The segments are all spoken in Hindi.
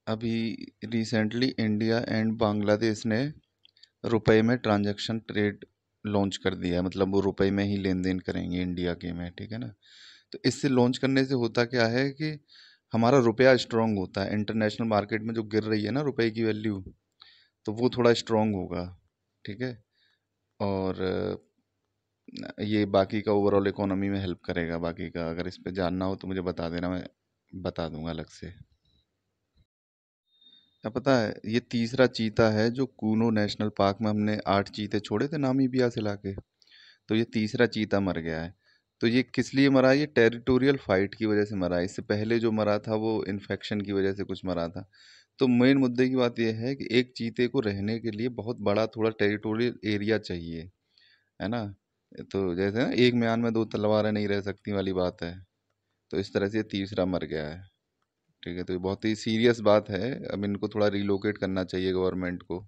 अभी रिसेंटली इंडिया एंड बांग्लादेश ने रुपए में ट्रांजैक्शन ट्रेड लॉन्च कर दिया है। मतलब वो रुपए में ही लेन देन करेंगे इंडिया के में, ठीक है ना। तो इससे लॉन्च करने से होता क्या है कि हमारा रुपया स्ट्रांग होता है। इंटरनेशनल मार्केट में जो गिर रही है ना रुपए की वैल्यू, तो वो थोड़ा स्ट्रांग होगा, ठीक है। और ये बाकी का ओवरऑल इकोनॉमी में हेल्प करेगा। बाकी का अगर इस पे जानना हो तो मुझे बता देना, मैं बता दूंगा अलग से। क्या पता है, ये तीसरा चीता है जो कूनो नेशनल पार्क में हमने 8 चीते छोड़े थे नामीबिया से लाके, तो ये तीसरा चीता मर गया है। तो ये किस लिए मरा है? ये टेरिटोरियल फाइट की वजह से मरा है। इससे पहले जो मरा था वो इन्फेक्शन की वजह से कुछ मरा था। तो मेन मुद्दे की बात यह है कि एक चीते को रहने के लिए बहुत बड़ा थोड़ा टेरिटोरियल एरिया चाहिए, है ना। तो जैसे ना एक म्यान में दो तलवारें नहीं रह सकती वाली बात है, तो इस तरह से ये तीसरा मर गया है। ठीक है, तो ये बहुत ही सीरियस बात है। अब इनको थोड़ा रिलोकेट करना चाहिए गवर्नमेंट को।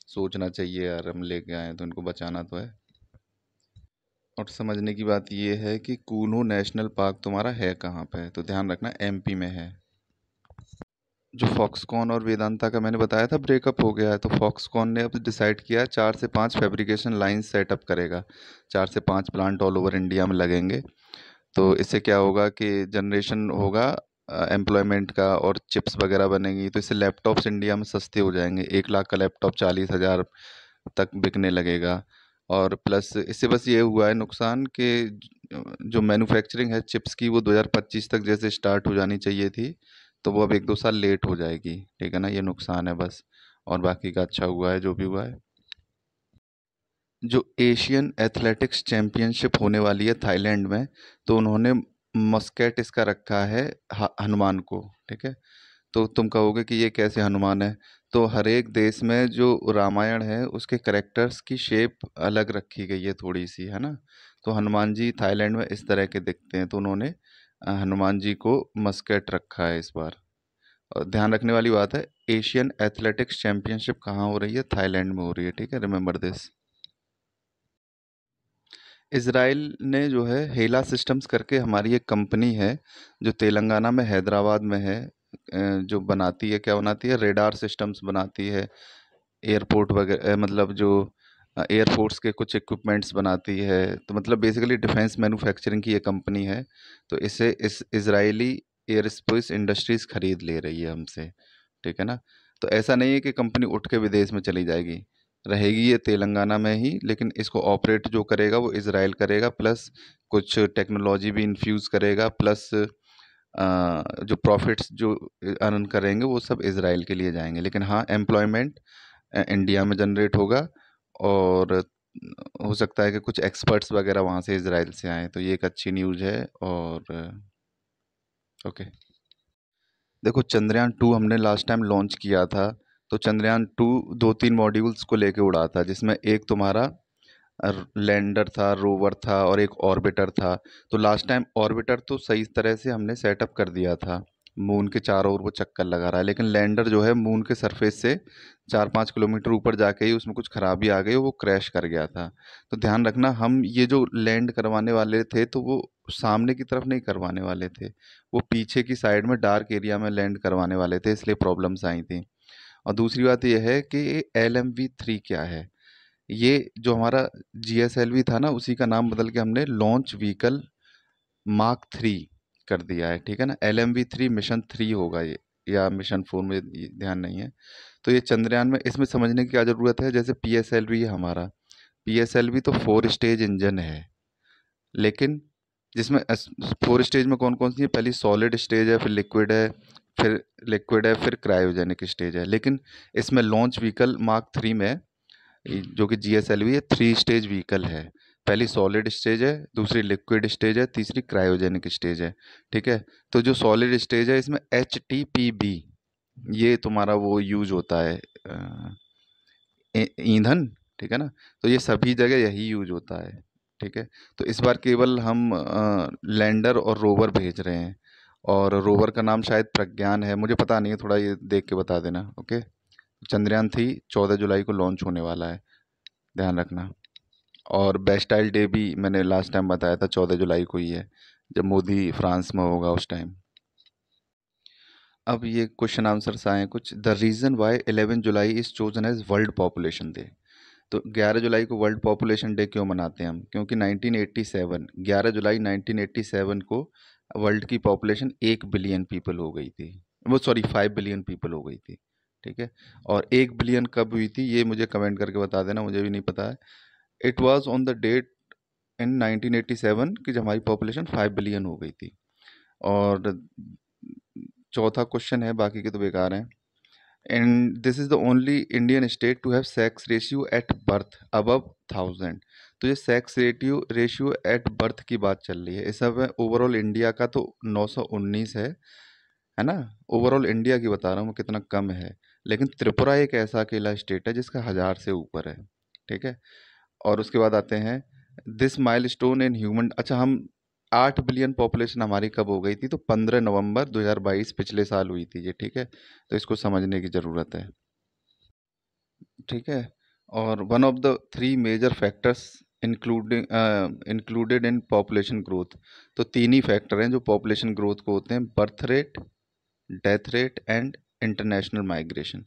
सोचना चाहिए यार, हम लेके आए हैं तो इनको बचाना तो है। और समझने की बात ये है कि कूनो नेशनल पार्क तुम्हारा है कहाँ पे है, तो ध्यान रखना एमपी में है। जो फॉक्सकॉन और वेदांता का मैंने बताया था ब्रेकअप हो गया है, तो फॉक्सकॉन ने अब डिसाइड किया है 4 से 5 फैब्रिकेशन लाइन सेटअप करेगा। 4 से 5 प्लांट ऑल ओवर इंडिया में लगेंगे। तो इससे क्या होगा कि जनरेशन होगा एम्प्लॉयमेंट का, और चिप्स वगैरह बनेंगी, तो इससे लैपटॉप्स इंडिया में सस्ते हो जाएंगे। 1 लाख का लैपटॉप 40,000 तक बिकने लगेगा। और प्लस इससे बस ये हुआ है नुकसान कि जो मैन्युफैक्चरिंग है चिप्स की वो 2025 तक जैसे स्टार्ट हो जानी चाहिए थी, तो वो अब 1-2 साल लेट हो जाएगी, ठीक है ना। ये नुकसान है बस, और बाकी का अच्छा हुआ है जो भी हुआ है। जो एशियन एथलेटिक्स चैंपियनशिप होने वाली है थाईलैंड में, तो उन्होंने मस्केट इसका रखा है हनुमान को, ठीक है। तो तुम कहोगे कि ये कैसे हनुमान है? तो हर एक देश में जो रामायण है उसके करेक्टर्स की शेप अलग रखी गई है थोड़ी सी, है ना। तो हनुमान जी थाईलैंड में इस तरह के दिखते हैं, तो उन्होंने हनुमान जी को मस्केट रखा है इस बार। और ध्यान रखने वाली बात है, एशियन एथलेटिक्स चैंपियनशिप कहाँ हो रही है? थाईलैंड में हो रही है, ठीक है, रिमेंबर दिस। इसराइल ने जो है हेला सिस्टम्स करके हमारी एक कंपनी है जो तेलंगाना में हैदराबाद में है, जो बनाती है, क्या बनाती है, रेडार सिस्टम्स बनाती है। एयरपोर्ट वगैरह मतलब जो एयरफोर्स के कुछ इक्विपमेंट्स बनाती है। तो मतलब बेसिकली डिफेंस मैन्युफैक्चरिंग की ये कंपनी है। तो इसे इस इजरायली एयरस्पेस इंडस्ट्रीज खरीद ले रही है हमसे, ठीक है ना। तो ऐसा नहीं है कि कंपनी उठ के विदेश में चली जाएगी, रहेगी ये तेलंगाना में ही, लेकिन इसको ऑपरेट जो करेगा वो इजराइल करेगा, प्लस कुछ टेक्नोलॉजी भी इन्फ्यूज़ करेगा, प्लस जो प्रॉफिट्स जो अर्न करेंगे वो सब इजराइल के लिए जाएंगे। लेकिन हाँ, एम्प्लॉयमेंट इंडिया में जनरेट होगा, और हो सकता है कि कुछ एक्सपर्ट्स वगैरह वहाँ से इजराइल से आएँ, तो ये एक अच्छी न्यूज़ है। और ओके, देखो चंद्रयान 2 हमने लास्ट टाइम लॉन्च किया था। तो चंद्रयान 2 2-3 मॉड्यूल्स को लेके उड़ा था, जिसमें एक तुम्हारा लैंडर था, रोवर था, और एक ऑर्बिटर था। तो लास्ट टाइम ऑर्बिटर तो सही तरह से हमने सेटअप कर दिया था, मून के चारों ओर वो चक्कर लगा रहा है। लेकिन लैंडर जो है मून के सरफेस से 4-5 किलोमीटर ऊपर जाके ही उसमें कुछ खराबी आ गई, वो क्रैश कर गया था। तो ध्यान रखना, हम ये जो लैंड करवाने वाले थे तो वो सामने की तरफ नहीं करवाने वाले थे, वो पीछे की साइड में डार्क एरिया में लैंड करवाने वाले थे, इसलिए प्रॉब्लम्स आई थी। और दूसरी बात यह है कि LMV-3 क्या है? ये जो हमारा GSLV था ना, उसी का नाम बदल के हमने लॉन्च व्हीकल Mark 3 कर दिया है, ठीक है ना। LMV-3 मिशन 3 होगा ये, या मिशन 4, में ध्यान नहीं है। तो ये चंद्रयान में, इसमें समझने की क्या ज़रूरत है, जैसे PSLV है हमारा, PSLV तो 4 स्टेज इंजन है। लेकिन जिसमें 4 स्टेज में कौन कौन सी है? पहली सॉलिड स्टेज है, फिर लिक्विड है, फिर क्रायोजेनिक स्टेज है। लेकिन इसमें लॉन्च व्हीकल Mark 3 में, जो कि GSLV है, 3 स्टेज व्हीकल है। पहली सॉलिड स्टेज है, दूसरी लिक्विड स्टेज है, तीसरी क्रायोजेनिक स्टेज है, ठीक है। तो जो सॉलिड स्टेज है इसमें HTPB, ये तुम्हारा वो यूज होता है, ईंधन, ठीक है ना। तो ये सभी जगह यही यूज होता है, ठीक है। तो इस बार केवल हम लैंडर और रोवर भेज रहे हैं, और रोवर का नाम शायद प्रज्ञान है, मुझे पता नहीं है, थोड़ा ये देख के बता देना, ओके। चंद्रयान 3 14 जुलाई को लॉन्च होने वाला है, ध्यान रखना। और बेस्टाइल डे भी मैंने लास्ट टाइम बताया था 14 जुलाई को ही है, जब मोदी फ्रांस में होगा उस टाइम। अब ये क्वेश्चन आंसर्स आए हैं कुछ। The reason why 11 July is chosen as world population day. तो 11 जुलाई को वर्ल्ड पॉपुलेशन डे क्यों मनाते हैं हम? क्योंकि 1987, 11 जुलाई 1987 को वर्ल्ड की पॉपुलेशन 1 बिलियन पीपल हो गई थी। वो सॉरी 5 बिलियन पीपल हो गई थी। ठीक है। और 1 बिलियन कब हुई थी ये मुझे कमेंट करके बता देना, मुझे भी नहीं पता है। It was on the date in 1987 कि जब हमारी पॉपुलेशन 5 बिलियन हो गई थी। और चौथा क्वेश्चन है, बाकी के तो बेकार हैं। And this is the only Indian state to have sex ratio at birth above 1000। तो ये सेक्स रेशियो एट बर्थ की बात चल रही है इस समय। ओवरऑल इंडिया का तो 919 है ना। ओवरऑल इंडिया की बता रहा हूँ मैं कितना कम है। लेकिन त्रिपुरा एक ऐसा अकेला स्टेट है जिसका 1000 से ऊपर है। ठीक है। और उसके बाद आते हैं दिस माइलस्टोन इन ह्यूमन। अच्छा, हम 8 बिलियन पॉपुलेशन हमारी कब हो गई थी? तो 15 नवंबर 2022 पिछले साल हुई थी ये। ठीक है। तो इसको समझने की ज़रूरत है। ठीक है। और one of the 3 major factors included in population growth. तो 3 ही फैक्टर हैं जो पॉपुलेशन ग्रोथ को होते हैं: birth rate, death rate and international migration.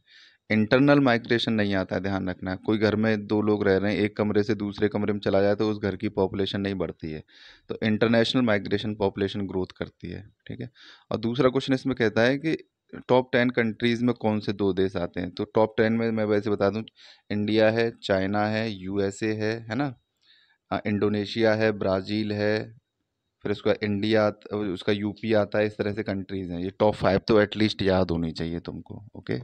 Internal migration नहीं आता है, ध्यान रखना। कोई घर में 2 लोग रह रहे हैं, एक कमरे से दूसरे कमरे में चला जाए तो उस घर की पॉपुलेशन नहीं बढ़ती है। तो इंटरनेशनल माइग्रेशन पॉपुलेशन ग्रोथ करती है। ठीक है। और दूसरा क्वेश्चन इसमें कहता है कि टॉप 10 कंट्रीज़ में कौन से 2 देश आते हैं? तो टॉप 10 में मैं वैसे बता दूं, इंडिया है, चाइना है, यूएसए है ना, इंडोनेशिया है, ब्राज़ील है, फिर उसका इंडिया, उसका यूपी आता है। इस तरह से कंट्रीज हैं। ये टॉप 5 तो एटलीस्ट याद होनी चाहिए तुमको। ओके।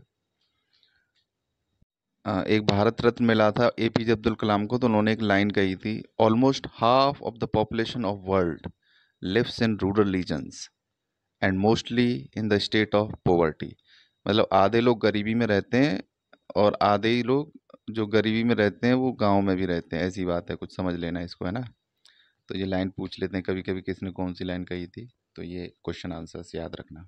एक भारत रत्न मिला था एपीजे अब्दुल कलाम को, तो उन्होंने एक लाइन कही थी: almost half of the population of world lives in rural regions and mostly in the state of poverty. मतलब आधे लोग गरीबी में रहते हैं और आधे ही लोग जो गरीबी में रहते हैं वो गांव में भी रहते हैं। ऐसी बात है, कुछ समझ लेना इसको, है ना। तो ये लाइन पूछ लेते हैं कभी कभी किसने कौन सी लाइन कही थी। तो ये क्वेश्चन आंसर्स याद रखना।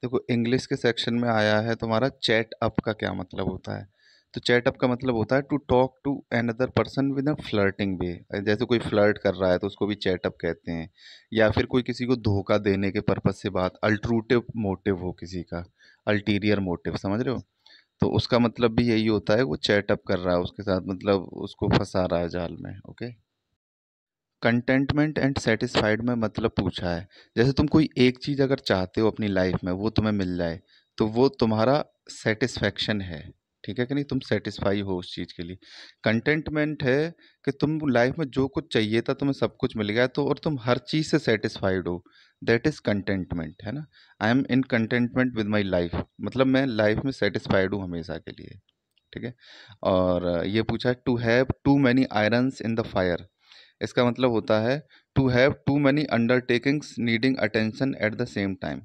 देखो, इंग्लिश के सेक्शन में आया है तुम्हारा चैट अप का क्या मतलब होता है। तो चैट अप का मतलब होता है to talk to another person with a flirting way. जैसे कोई फ्लर्ट कर रहा है तो उसको भी चैट अप कहते हैं। या फिर कोई किसी को धोखा देने के पर्पज से बात, अल्ट्रूटिव मोटिव हो किसी का, अल्टीरियर मोटिव, समझ रहे हो। तो उसका मतलब भी यही होता है, वो चैट अप कर रहा है उसके साथ, मतलब उसको फंसा रहा है जाल में। ओके। कंटेंटमेंट एंड सेटिस्फाइड में मतलब पूछा है, जैसे तुम कोई एक चीज़ अगर चाहते हो अपनी लाइफ में, वो तुम्हें मिल जाए, तो वो तुम्हारा सेटिस्फैक्शन है। ठीक है कि नहीं? तुम सेटिस्फाई हो उस चीज़ के लिए। कंटेंटमेंट है कि तुम लाइफ में जो कुछ चाहिए था तुम्हें सब कुछ मिल गया, तो और तुम हर चीज़ से सेटिस्फाइड हो। दैट इज़ कंटेंटमेंट, है ना। I am in contentment with my life, मतलब मैं लाइफ में सेटिस्फाइड हूँ हमेशा के लिए। ठीक है। और ये पूछा है to have too many irons in the fire. इसका मतलब होता है to have too many undertakings needing attention at the same time.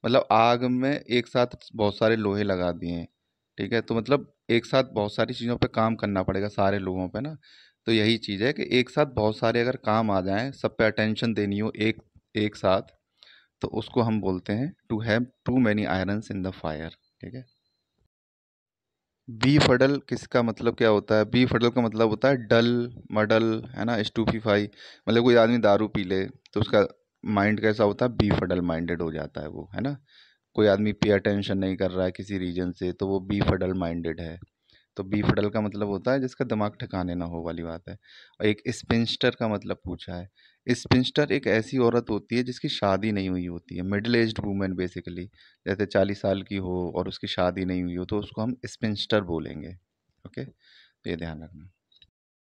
मतलब आग में एक साथ बहुत सारे लोहे लगा दिए हैं। ठीक है। तो मतलब एक साथ बहुत सारी चीज़ों पे काम करना पड़ेगा सारे लोगों पे ना। तो यही चीज़ है कि एक साथ बहुत सारे अगर काम आ जाएं, सब पे अटेंशन देनी हो एक एक साथ, तो उसको हम बोलते हैं to have too many irons in the fire. ठीक है। बी फडल किसका मतलब क्या होता है? बी फडल का मतलब होता है डल, मडल, है ना, स्टूफीफाई। मतलब कोई आदमी दारू पी ले तो उसका माइंड कैसा होता है? बी फडल माइंडेड हो जाता है वो, है ना। कोई आदमी पे अटेंशन नहीं कर रहा है किसी रीजन से, तो वो बी फडल माइंडेड है। तो बी फडल का मतलब होता है जिसका दिमाग ठिकाने ना हो वाली बात है। और एक स्पिंस्टर का मतलब पूछा है। स्पिंस्टर एक ऐसी औरत होती है जिसकी शादी नहीं हुई होती है, मिडिल एज्ड वूमेन बेसिकली। जैसे 40 साल की हो और उसकी शादी नहीं हुई हो तो उसको हम स्पिंस्टर बोलेंगे। ओके। तो ये ध्यान रखना।